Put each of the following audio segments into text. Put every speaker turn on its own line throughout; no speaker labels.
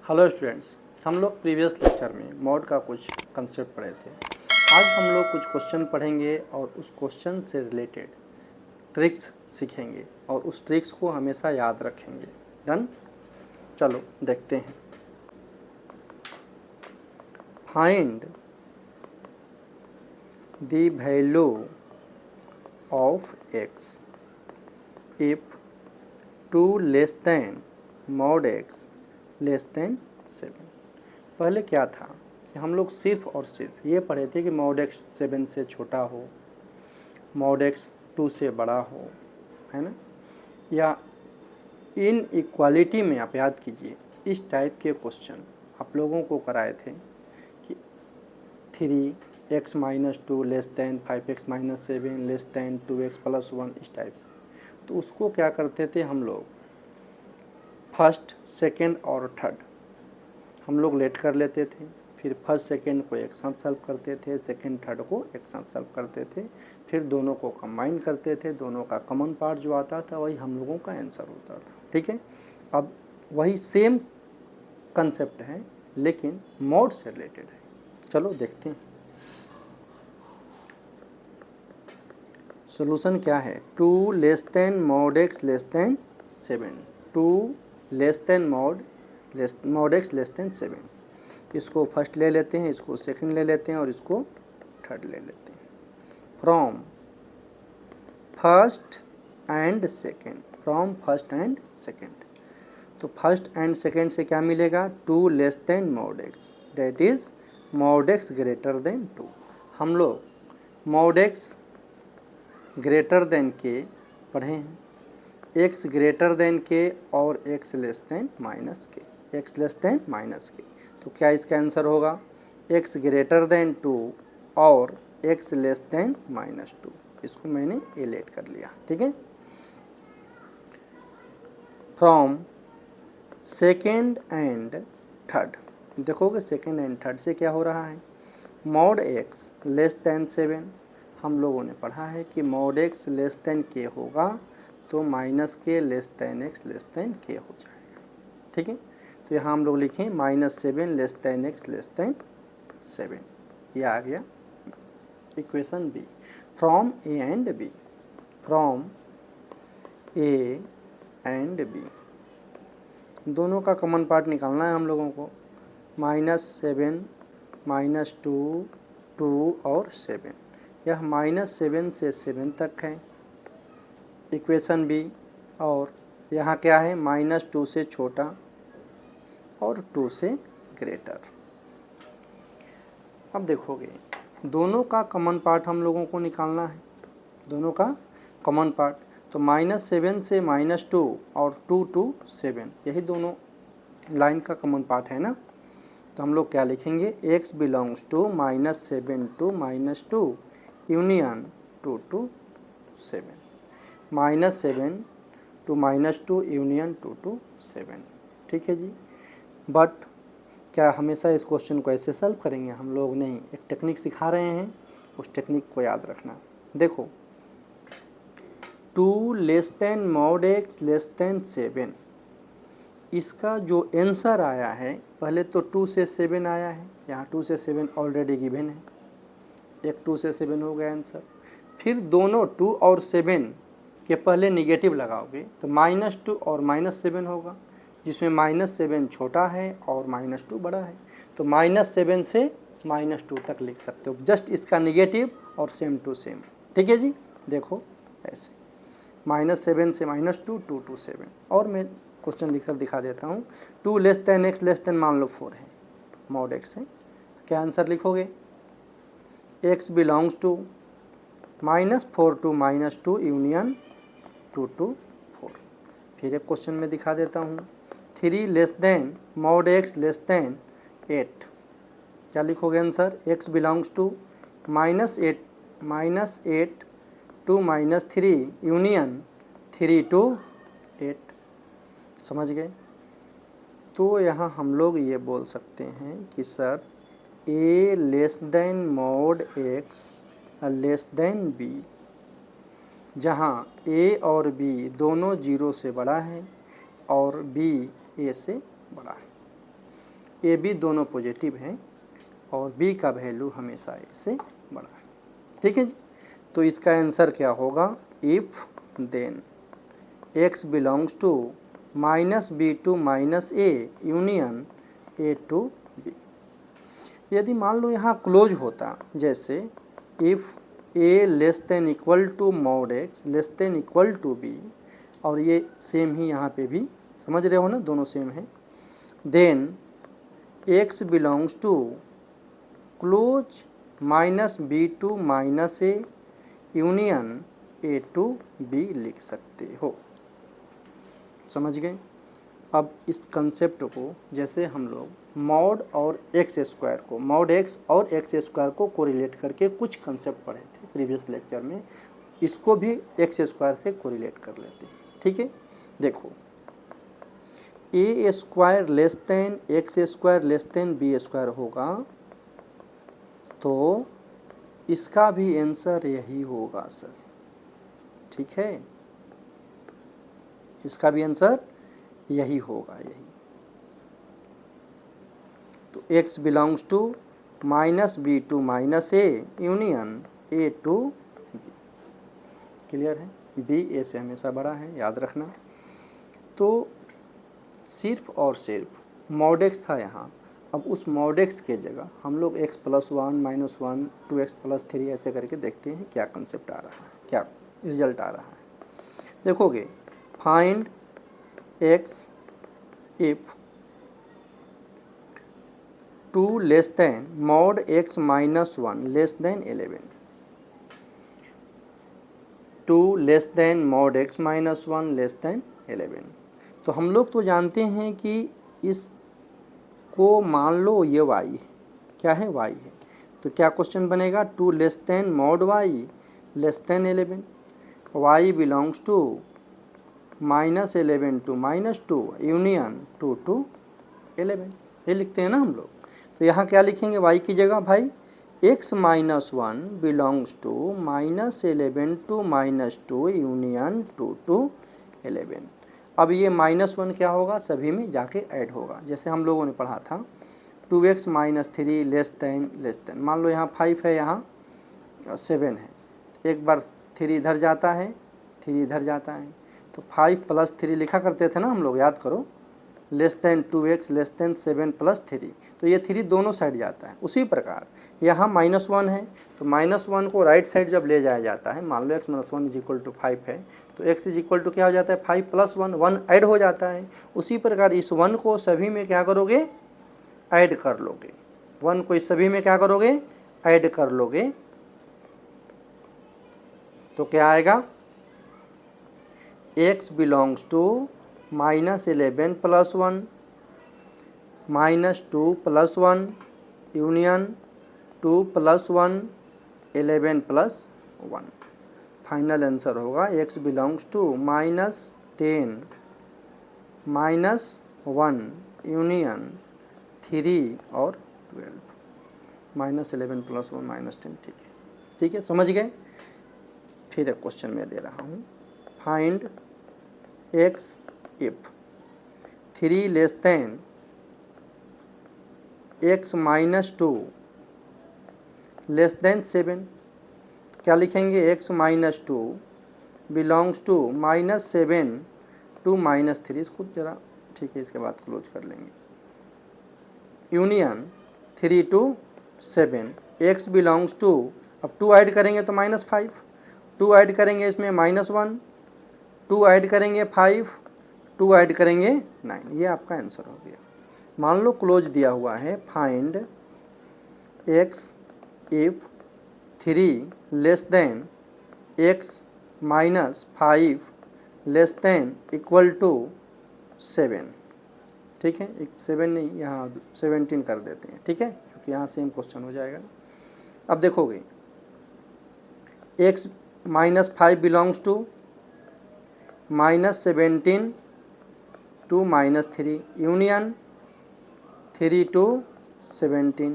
Hello students, हम लोग previous lecture में मॉड का कुछ कंसेप्ट पढ़े थे। आज हम लोग कुछ क्वेश्चन पढ़ेंगे और उस क्वेश्चन से रिलेटेड ट्रिक्स सीखेंगे और उस ट्रिक्स को हमेशा याद रखेंगे। डन? चलो देखते हैं। Find the value of x if 2 less than mod X less than 7। पहले क्या था कि हम लोग सिर्फ और सिर्फ ये पढ़े थे कि मॉड एक्स 7 से छोटा हो, मॉड एक्स 2 से बड़ा हो, है ना। या इन इक्वालिटी में आप याद कीजिए, इस टाइप के क्वेश्चन आप लोगों को कराए थे कि 3x - 2 less then 5x - 7 less then 2x + 1, इस टाइप से। तो उसको क्या करते थे हम लोग, फर्स्ट, सेकेंड और थर्ड हम लोग लेट कर लेते थे, फिर फर्स्ट सेकेंड को एक साथ सॉल्व करते थे, सेकेंड थर्ड को एक साथ सॉल्व करते थे, फिर दोनों को कंबाइन करते थे, दोनों का कॉमन पार्ट जो आता था वही हम लोगों का आंसर होता था। ठीक है, अब वही सेम कंसेप्ट है लेकिन मॉड से रिलेटेड है। चलो देखते हैं सॉल्यूशन क्या है। 2 less than mod X less than 7, 2 less than mod X less than 7। इसको फर्स्ट ले लेते हैं, इसको सेकंड ले लेते हैं और इसको थर्ड ले लेते हैं। From first and second, from first and second, तो फर्स्ट एंड सेकंड से क्या मिलेगा, 2 less than mod x, that is mod x greater than 2। हम लोग मॉड एक्स ग्रेटर देन के पढ़े हैं, एक्स ग्रेटर देन के और एक्स लेस देन माइनस के, एक्स लेस देन माइनस के। तो क्या इसका आंसर होगा, x ग्रेटर देन 2 और x लेस देन -2। इसको मैंने ए लेट कर लिया। ठीक है, फ्रॉम सेकेंड एंड थर्ड, देखोगे सेकेंड एंड थर्ड से क्या हो रहा है, मॉड x लेस देन 7। हम लोगों ने पढ़ा है कि मॉड x लेस देन के होगा तो माइनस के less than x less then के हो जाएगा। ठीक है, तो यहाँ हम लोग लिखें -7 less than X less than 7, ये आ गया equation B. From A and B, from A and B दोनों का कॉमन पार्ट निकालना है हम लोगों को। -7 -2 2 और 7, यह -7 से 7 तक है इक्वेशन बी। और यहाँ क्या है, -2 से छोटा और 2 से ग्रेटर। अब देखोगे दोनों का कॉमन पार्ट हम लोगों को निकालना है, दोनों का कॉमन पार्ट। तो -7 से -2 और 2 to 7, यही दोनों लाइन का कॉमन पार्ट है ना। तो हम लोग क्या लिखेंगे, x belongs to -7 to -2 union 2 to 7, -7 to -2 union 2 to 7। ठीक है जी, बट क्या हमेशा इस क्वेश्चन को ऐसे सॉल्व करेंगे हम लोग? नहीं, एक टेक्निक सिखा रहे हैं, उस टेक्निक को याद रखना। देखो 2 less than mod X less than 7, इसका जो आंसर आया है, पहले तो 2 से 7 आया है, यहाँ 2 से 7 ऑलरेडी गिवन है, एक 2 से 7 हो गया आंसर। फिर दोनों 2 और 7 के पहले निगेटिव लगाओगे तो -2 और -7 होगा, जिसमें -7 छोटा है और -2 बड़ा है। तो -7 से -2 तक लिख सकते हो, जस्ट इसका निगेटिव और सेम टू सेम। ठीक है जी, देखो ऐसे -7 से -2 2 to 7। और मैं क्वेश्चन लिखकर दिखा देता हूँ। 2 less than X less then मान लो 4 है, मॉड एक्स है, तो क्या आंसर लिखोगे, x belongs to -4 to -2 union 2 to 4। फिर एक क्वेश्चन में दिखा देता हूँ, 3 less than mod X less than 8, क्या लिखोगे answer, x belongs to -8 to -3 union 3 to 8। समझ गए? तो यहाँ हम लोग ये बोल सकते हैं कि sir a less than mod x less than b, जहाँ a और b दोनों 0 से बड़ा है और b a से बड़ा है। ए बी दोनों पॉजिटिव हैं और बी का वैल्यू हमेशा ए से बड़ा है। ठीक है जी। तो इसका आंसर क्या होगा, if then x belongs to -b to -a union a to b। यदि मान लो यहाँ क्लोज होता, जैसे if a less than equal to mod x less than equal to b, और ये सेम ही यहाँ पे भी समझ रहे हो ना, दोनों सेम है, then x belongs to close -b to -a union a to b लिख सकते हो। समझ गए। अब इस कंसेप्ट को जैसे हम लोग मॉड और एक्स स्क्वायर को, मॉड एक्स और एक्स स्क्वायर को कोरिलेट करके कुछ कंसेप्ट पढ़े थे प्रीवियस लेक्चर में, इसको भी एक्स स्क्वायर से कोरिलेट कर लेते हैं। ठीक है, देखो A square less than X square less than B square होगा, तो इसका भी आंसर यही होगा सर। ठीक है, इसका भी आंसर यही होगा, यही। तो x belongs to -b to -a union a to b। Clear है, b a से हमेशा बड़ा है, याद रखना। तो सिर्फ और सिर्फ मॉड x था यहाँ, अब उस मॉड x के जगह हम लोग x + 1 -1 2x + 3 ऐसे करके देखते हैं क्या कंसेप्ट आ रहा है, क्या रिजल्ट आ रहा है। देखोगे, find x if 2 less than mod x -1 less than 11, 2 less than mod x -1 less than 11। तो हम लोग तो जानते हैं कि इसको मान लो ये y है, क्या है, y है, तो क्या क्वेश्चन बनेगा, 2 less than mod y less than 11, y belongs to -11 to -2 union 2 to 11, ये लिखते हैं ना हम लोग। तो यहाँ क्या लिखेंगे y की जगह, भाई x -1 belongs to -11 to -2 union 2 to 11। अब ये -1 क्या होगा, सभी में जाके ऐड होगा, जैसे हम लोगों ने पढ़ा था 2x - 3 लेस देन, मान लो यहाँ 5 है, यहाँ 7 है, एक बार 3 इधर जाता है, 3 इधर जाता है, तो 5 + 3 लिखा करते थे ना हम लोग, याद करो, less than 2x less than 7 + 3, तो ये 3 दोनों साइड जाता है। उसी प्रकार यहाँ -1 है, तो -1 को राइट साइड जब ले जाया जाता है, मान लो x - 1 = 5 है, तो x = क्या हो जाता है, 5 + 1, 1 ऐड हो जाता है। उसी प्रकार इस 1 को सभी में क्या करोगे, ऐड कर लोगे, 1 को इस सभी में क्या करोगे, ऐड कर लोगे, तो क्या आएगा, x belongs to -11 + 1 -2 + 1 union 2 + 1 11 + 1। Final answer होगा x बिलोंग्स टू -10 -1 यूनियन 3 और 12, -11 + 1 -10। ठीक है, ठीक है, समझ गए। फिर एक क्वेश्चन मैं दे रहा हूँ, find x if 3 less than x -2 less than 7। क्या लिखेंगे, x -2 बिलोंग्स टू -7 टू -3, खुद जरा, ठीक है, इसके बाद क्लोज कर लेंगे, union 3 to 7, x belongs to, अब 2 ऐड करेंगे तो -5, 2 ऐड करेंगे इसमें -1, 2 ऐड करेंगे 5, 2 ऐड करेंगे 9, ये आपका आंसर हो गया। मान लो क्लोज दिया हुआ है, find x if 3 less than x -5 less than equal to 7। ठीक है, 7 नहीं, यहाँ 17 कर देते हैं, ठीक है, क्योंकि यहाँ सेम क्वेश्चन हो जाएगा। अब देखोगे, x -5 belongs to -17 to -3 union 3 to 17,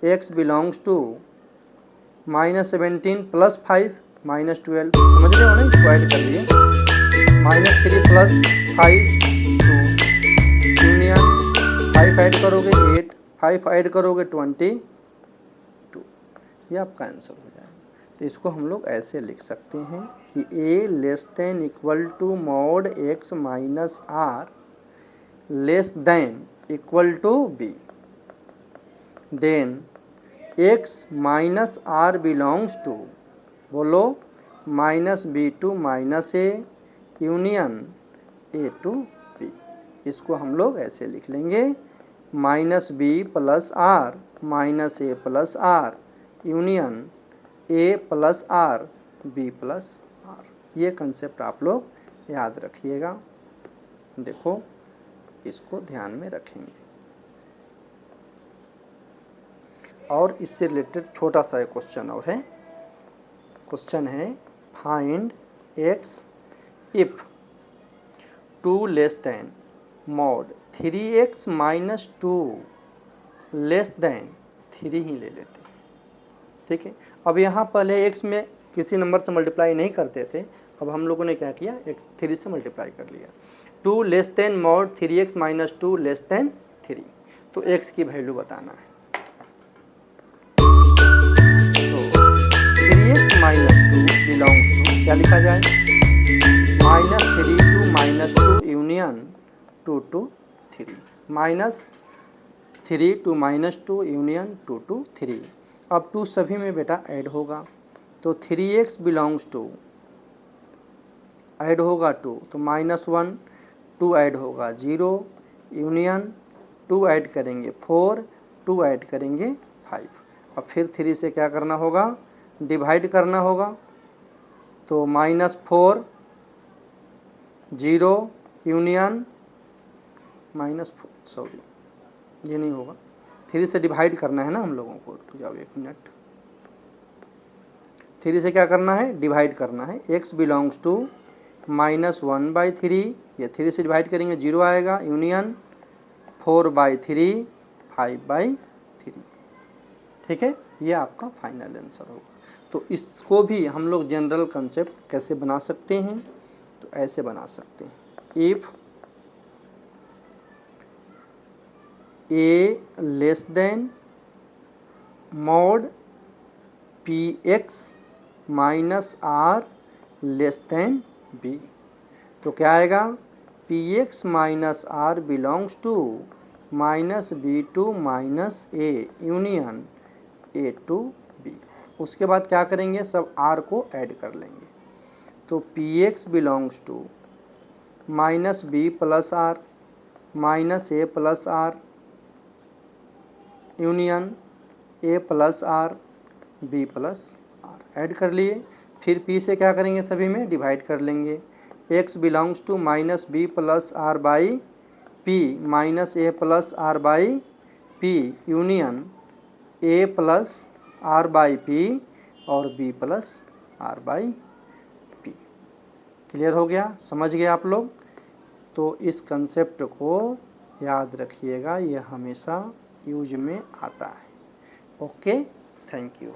x belongs to -17 + 5 -12, समझ रहे हो ना, इसको ऐड कर लिए, -3 + 5 2 यूनियन 5 5 ऐड करोगे 8, 5 ऐड करोगे 22, ये आपका आंसर हो जाएगा। तो इसको हम लोग ऐसे लिख सकते हैं कि a less than equal to mod x minus R less than equal to b, then x minus R belongs to, बोलो, minus B to minus A union A to B. इसको हम लोग ऐसे लिख लेंगे, minus B plus R minus A plus R union A plus R B plus R. ये concept आप लोग याद रखिएगा। देखो, इसको ध्यान में रखेंगे। और इससे रिलेटेड छोटा सा एक क्वेश्चन और है। क्वेश्चन है, find x if 2 less than mod 3x minus 2 less then 3 ही ले लेते हैं। ठीक है, अब यहाँ पहले x में किसी नंबर से मल्टीप्लाई नहीं करते थे, अब हम लोगों ने क्या किया, एक 3 से मल्टीप्लाई कर लिया। 2 less than mod 3x minus 2 less then 3, तो x की वैल्यू बताना है। तो 3x माइनस 2 बिलोंग्स टू, क्या लिखा जाए, -3 to -2 union 2 to 3, -3 to -2 union 2 to 3। अब 2 सभी में बेटा ऐड होगा, तो 3x बिलोंग्स टू ऐड होगा 2, तो -1, 2 ऐड होगा 0 यूनियन 2 ऐड करेंगे 4, 2 ऐड करेंगे 5। अब फिर 3 से क्या करना होगा, डिवाइड करना होगा, तो -4 0 यूनियन सॉरी ये नहीं होगा, 3 से डिवाइड करना है ना हम लोगों को। तो जाओ 1 मिनट, 3 से क्या करना है, डिवाइड करना है। x बिलोंग्स टू -1/3, ये 3 से डिवाइड करेंगे 0 आएगा यूनियन 4/3 5/3। ठीक है, ये आपका फाइनल आंसर होगा। तो इसको भी हम लोग जनरल कंसेप्ट कैसे बना सकते हैं, तो ऐसे बना सकते हैं, if a less than mod px minus R less than b, तो क्या आएगा, px minus R belongs to -b to -a union a to b। उसके बाद क्या करेंगे, सब r को ऐड कर लेंगे, तो px belongs to -b plus R -a plus R union a plus R b plus R add कर लिए। फिर p से क्या करेंगे, सभी में डिवाइड कर लेंगे, x belongs to -b plus R by p -a plus R by p union a plus R by p और b plus R by p। Clear हो गया, समझ गए आप लोग। तो इस कंसेप्ट को याद रखिएगा, यह हमेशा यूज में आता है। Okay, thank you.